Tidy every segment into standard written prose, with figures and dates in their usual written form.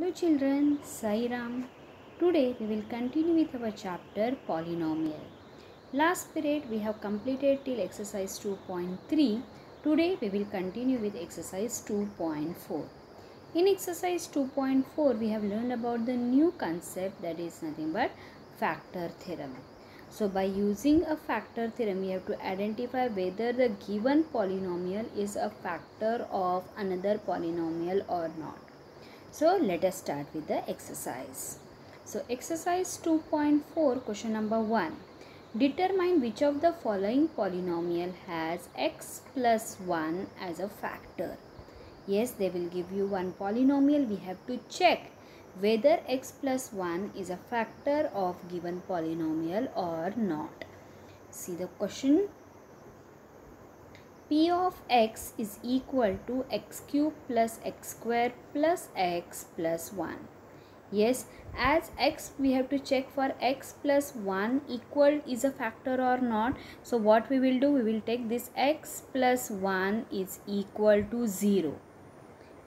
Hello children, Sai Ram. Today we will continue with our chapter Polynomial. Last period we have completed till exercise 2.3. Today we will continue with exercise 2.4. In exercise 2.4 we have learned about the new concept, that is nothing but factor theorem. So by using a factor theorem we have to identify whether the given polynomial is a factor of another polynomial or not. So let us start with the exercise. So exercise 2.4, question number 1. Determine which of the following polynomial has x plus 1 as a factor. Yes, they will give you one polynomial. We have to check whether x plus 1 is a factor of given polynomial or not. See the question. P of x is equal to x cube plus x square plus x plus 1. Yes, as x we have to check for x plus 1 equal is a factor or not. So what we will do, we will take this x plus 1 is equal to 0.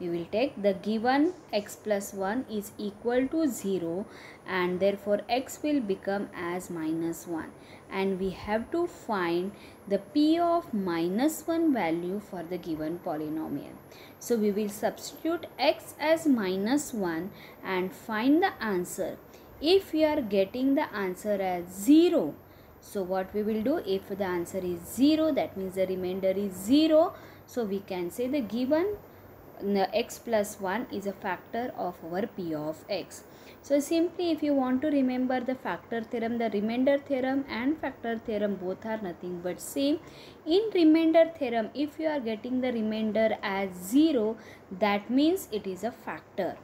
We will take the given x plus 1 is equal to 0 and therefore x will become as minus 1, and we have to find the p of minus 1 value for the given polynomial. So we will substitute x as minus 1 and find the answer. If we are getting the answer as 0, so what we will do, if the answer is 0, that means the remainder is 0, so we can say the given x plus 1 is a factor of our p of x. So simply if you want to remember the factor theorem, the remainder theorem and factor theorem both are nothing but same. In remainder theorem, if you are getting the remainder as 0, that means it is a factor.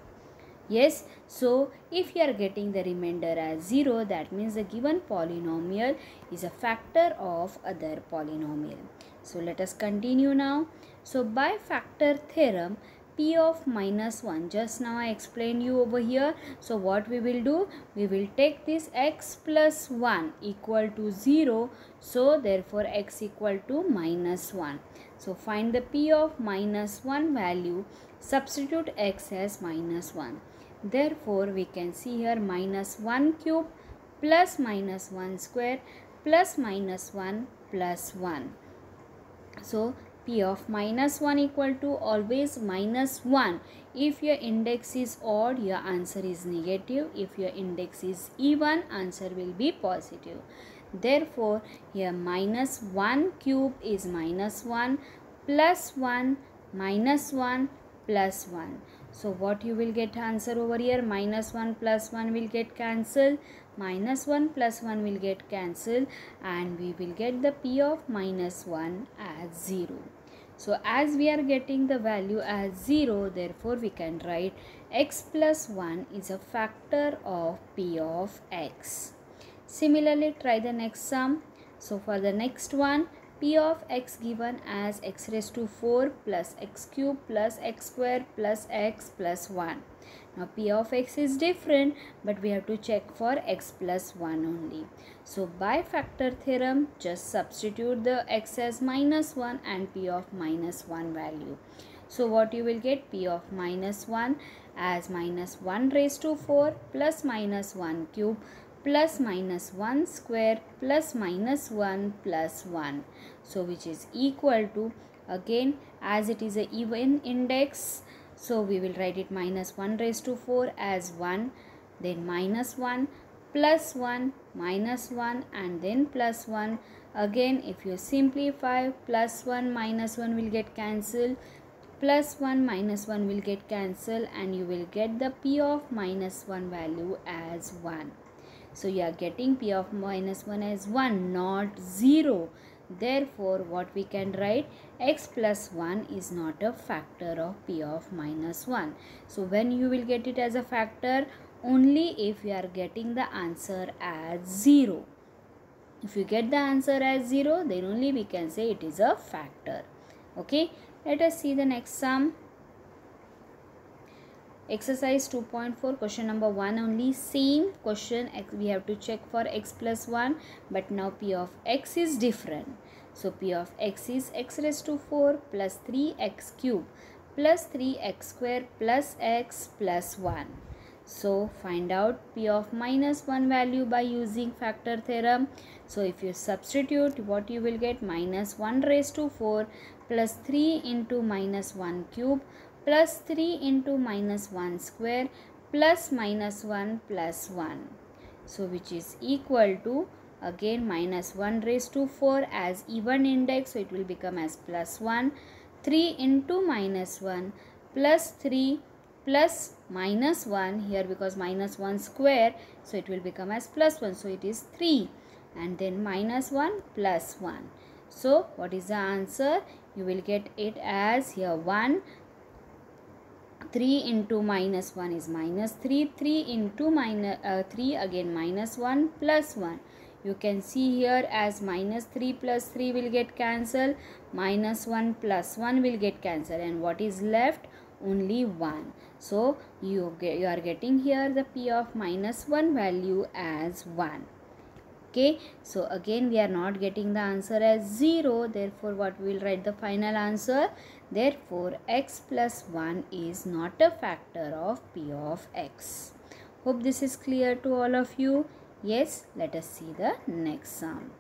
Yes, so if you are getting the remainder as 0, that means the given polynomial is a factor of other polynomial. So let us continue now. So by factor theorem, p of minus 1, just now I explained you over here. So what we will do, we will take this x plus 1 equal to 0. So therefore x equal to minus 1. So find the p of minus 1 value, substitute x as minus 1. Therefore we can see here minus 1 cube plus minus 1 square plus minus 1 plus 1. So p of minus 1 equal to always minus 1. If your index is odd, your answer is negative. If your index is even, answer will be positive. Therefore here minus 1 cube is minus 1 plus 1 minus 1 plus 1. So what you will get answer over here, minus 1 plus 1 will get cancelled, minus 1 plus 1 will get cancelled, and we will get the p of minus 1 as 0. So as we are getting the value as 0, therefore we can write x plus 1 is a factor of p of x. Similarly, try the next sum. So for the next one, p of x given as x raised to 4 plus x cube plus x square plus x plus 1. Now p of x is different, but we have to check for x plus 1 only. So by factor theorem, just substitute the x as minus 1 and p of minus 1 value. So what you will get, p of minus 1 as minus 1 raised to 4 plus minus 1 cube plus minus 1 square plus minus 1 plus 1. So which is equal to, again as it is a even index, so we will write it minus 1 raised to 4 as 1, then minus 1 plus 1 minus 1 and then plus 1. Again if you simplify, plus 1 minus 1 will get cancelled, plus 1 minus 1 will get cancelled, and you will get the p of minus 1 value as 1. So you are getting p of minus 1 as 1, not 0. Therefore what we can write, x plus 1 is not a factor of p of minus 1. So when you will get it as a factor, only if you are getting the answer as 0. If you get the answer as 0, then only we can say it is a factor. Okay, let us see the next sum. Exercise 2.4, question number 1 only, same question. We have to check for x plus 1, but now p of x is different. So p of x is x raised to 4 plus 3x cube plus 3x square plus x plus 1. So find out p of minus 1 value by using factor theorem. So if you substitute, what you will get? Minus 1 raised to 4 plus 3 into minus 1 cube plus 3 into minus 1 square plus minus 1 plus 1. So which is equal to, again, minus 1 raised to 4 as even index, so it will become as plus 1. 3 into minus 1 plus 3 plus minus 1 here, because minus 1 square, so it will become as plus 1, so it is 3, and then minus 1 plus 1. So what is the answer? You will get it as here 1. 3 into minus 1 is minus 3. 3 into 3 again minus 1 plus 1. You can see here as minus 3 plus 3 will get cancelled. Minus 1 plus 1 will get cancelled. And what is left? Only 1. So you are getting here the p of minus 1 value as 1. Okay, so again we are not getting the answer as 0. Therefore, what we will write the final answer? Therefore, x plus 1 is not a factor of p of x. Hope this is clear to all of you. Yes, let us see the next sum.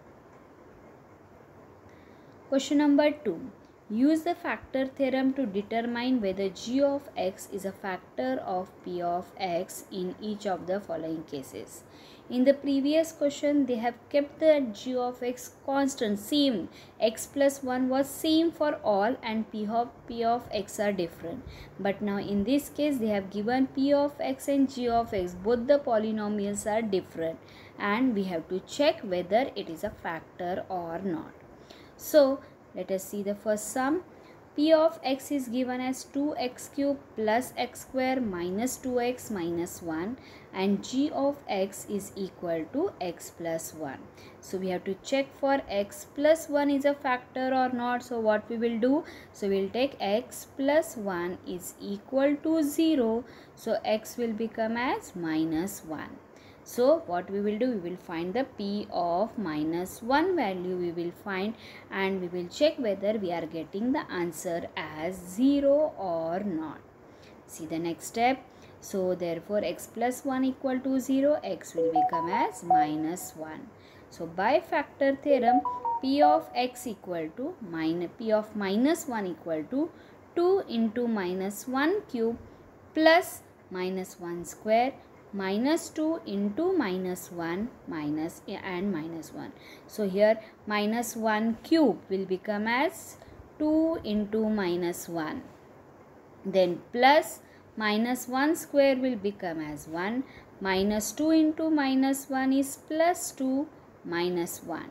Question number 2. Use the factor theorem to determine whether g of x is a factor of p of x in each of the following cases. In the previous question, they have kept the g of x constant, same. X plus 1 was same for all and p of x are different. But now in this case, they have given p of x and g of x. Both the polynomials are different. And we have to check whether it is a factor or not. So, let us see the first sum. P of x is given as 2x cube plus x square minus 2x minus 1, and g of x is equal to x plus 1. So we have to check for x plus 1 is a factor or not. So what we will do? So we will take x plus 1 is equal to 0. So x will become as minus 1. So what we will do? We will find the p of minus 1 value we will find, and we will check whether we are getting the answer as 0 or not. See the next step. So therefore x plus 1 equal to 0, x will become as minus 1. So by factor theorem, p of x equal to p of minus 1 equal to 2 into minus 1 cube plus minus 1 square minus 2 into minus 1 minus and minus 1. So here minus 1 cube will become as 2 into minus 1. Then plus minus 1 square will become as 1. Minus 2 into minus 1 is plus 2 minus 1.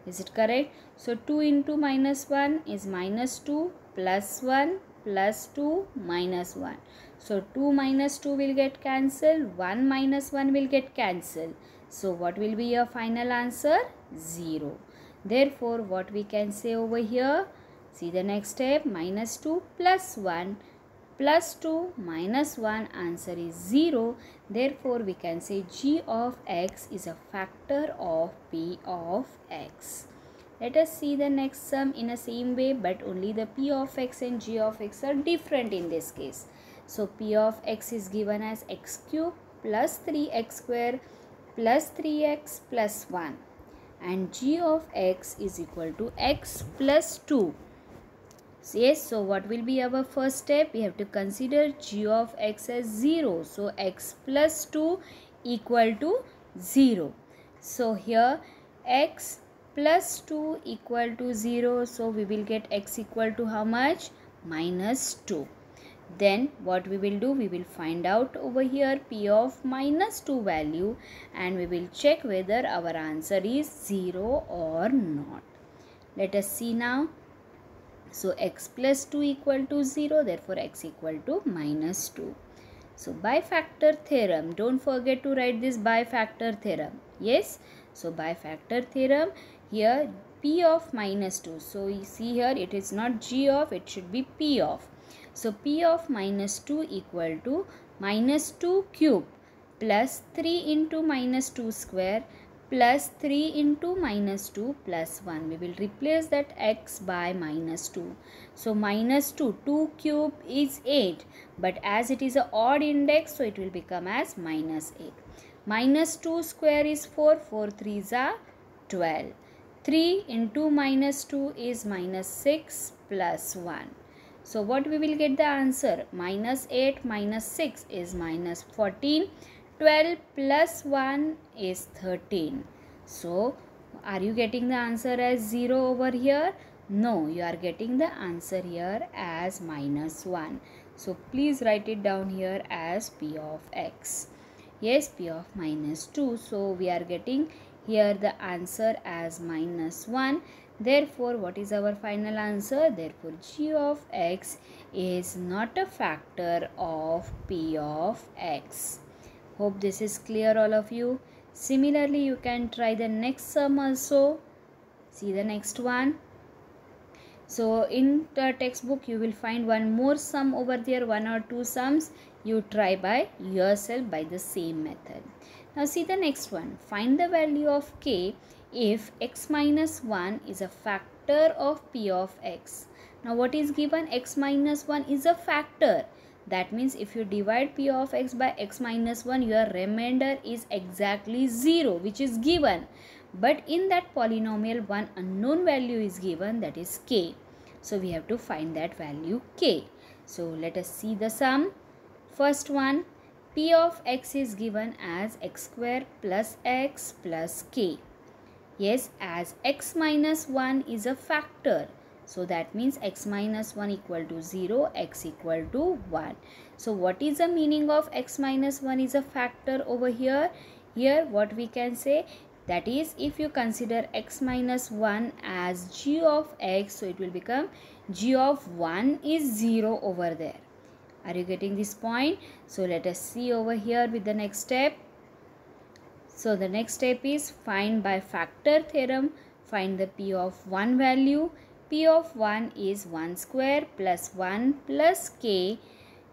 Is it correct? So 2 into minus 1 is minus 2 plus 1 plus 2 minus 1. So 2 minus 2 will get cancelled, 1 minus 1 will get cancelled. So what will be your final answer? 0. Therefore, what we can say over here? See the next step. Minus 2 plus 1 plus 2 minus 1, answer is 0. Therefore, we can say g of x is a factor of p of x. Let us see the next sum in the same way, but only the p of x and g of x are different in this case. So p of x is given as x cube plus 3x square plus 3x plus 1, and g of x is equal to x plus 2. Yes, so what will be our first step? We have to consider g of x as 0. So x plus 2 equal to 0. So here x plus 2 equal to 0. So we will get x equal to how much? Minus 2. Then what we will do? We will find out over here p of minus 2 value, and we will check whether our answer is 0 or not. Let us see now. So x plus 2 equal to 0, therefore x equal to minus 2. So by factor theorem, don't forget to write this by factor theorem. Yes, so by factor theorem, here p of minus 2. So you see here it is not g of, it should be p of. So p of minus 2 equal to minus 2 cube plus 3 into minus 2 square plus 3 into minus 2 plus 1. We will replace that x by minus 2. So minus 2, 2 cube is 8, but as it is an odd index, so it will become as minus 8. Minus 2 square is 4, 4 3s are 12. 3 into minus 2 is minus 6 plus 1. So what we will get the answer? Minus 8 minus 6 is minus 14. 12 plus 1 is 13. So are you getting the answer as 0 over here? No, you are getting the answer here as minus 1. So please write it down here as P of x. Yes, P of minus 2. So we are getting here the answer as minus 1. Therefore, what is our final answer? Therefore, g of x is not a factor of P of x. Hope this is clear, all of you. Similarly, you can try the next sum also. See the next one. So in the textbook you will find one more sum over there, one or two sums. You try by yourself by the same method. Now see the next one. Find the value of k if x minus 1 is a factor of P of x. Now what is given? X minus 1 is a factor. That means if you divide P of x by x minus 1, your remainder is exactly 0, which is given. But in that polynomial, one unknown value is given, that is k. So we have to find that value k. So let us see the sum. First one, P of x is given as x square plus x plus k. Yes, as x minus 1 is a factor. So that means x minus 1 equal to 0, x equal to 1. So what is the meaning of x minus 1 is a factor over here? Here what we can say, that is if you consider x minus 1 as g of x, so it will become g of 1 is 0 over there. Are you getting this point? So let us see over here with the next step. So the next step is find by factor theorem, find the P of 1 value. P of 1 is 1 square plus 1 plus k.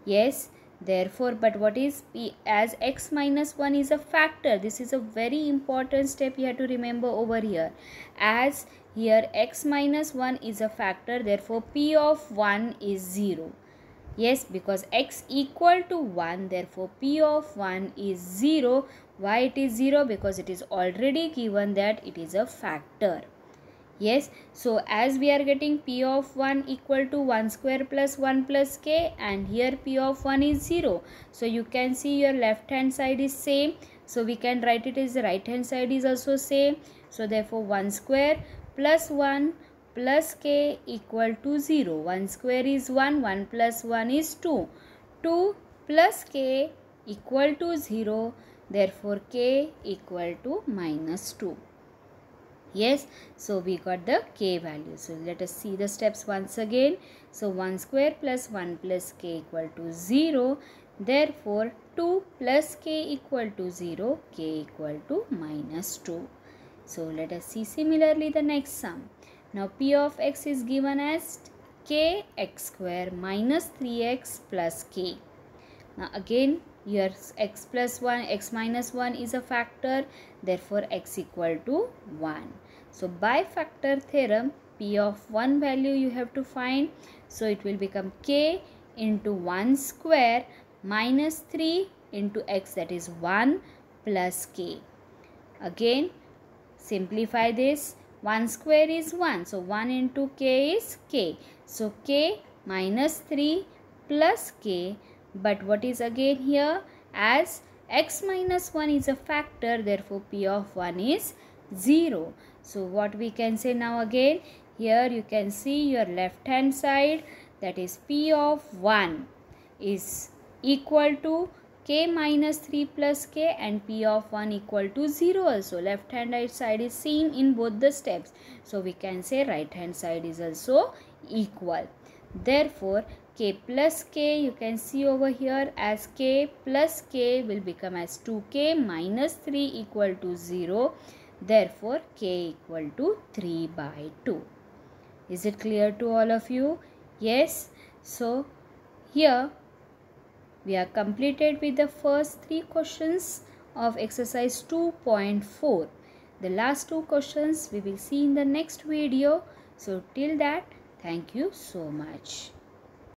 Yes, therefore, but what is P? As x minus 1 is a factor, this is a very important step you have to remember over here. As here x minus 1 is a factor, therefore P of 1 is 0. Yes, because x equal to 1, therefore P of 1 is 0. Why it is 0? Because it is already given that it is a factor. Yes, so as we are getting P of 1 equal to 1 square plus 1 plus k, and here P of 1 is 0. So you can see your left hand side is same. So we can write it as the right hand side is also same. So therefore 1 square plus 1 plus k equal to 0. 1 square is 1, 1 plus 1 is 2. 2 plus k equal to 0. Therefore k equal to minus 2. Yes, so we got the k value. So let us see the steps once again. So 1 square plus 1 plus k equal to 0. Therefore 2 plus k equal to 0. K equal to minus 2. So let us see similarly the next sum. Now P of x is given as k x square minus 3x plus k. Now again your x plus 1, x minus 1 is a factor, therefore x equal to 1. So by factor theorem, P of 1 value you have to find. So it will become k into 1 square minus 3 into x, that is 1 plus k. Again simplify this. 1 square is 1. So 1 into k is k. So k minus 3 plus k. But what is again here? As x minus 1 is a factor, therefore P of 1 is 0. So what we can say now again? Here you can see your left hand side, that is P of 1 is equal to k minus 3 plus k, and P of 1 equal to 0 also. Left hand side is same in both the steps. So we can say right hand side is also equal. Therefore k plus k you can see over here as k plus k will become as 2k minus 3 equal to 0. Therefore k equal to 3 by 2. Is it clear to all of you? Yes. So here we are completed with the first 3 questions of exercise 2.4. The last two questions we will see in the next video. So till that, thank you so much.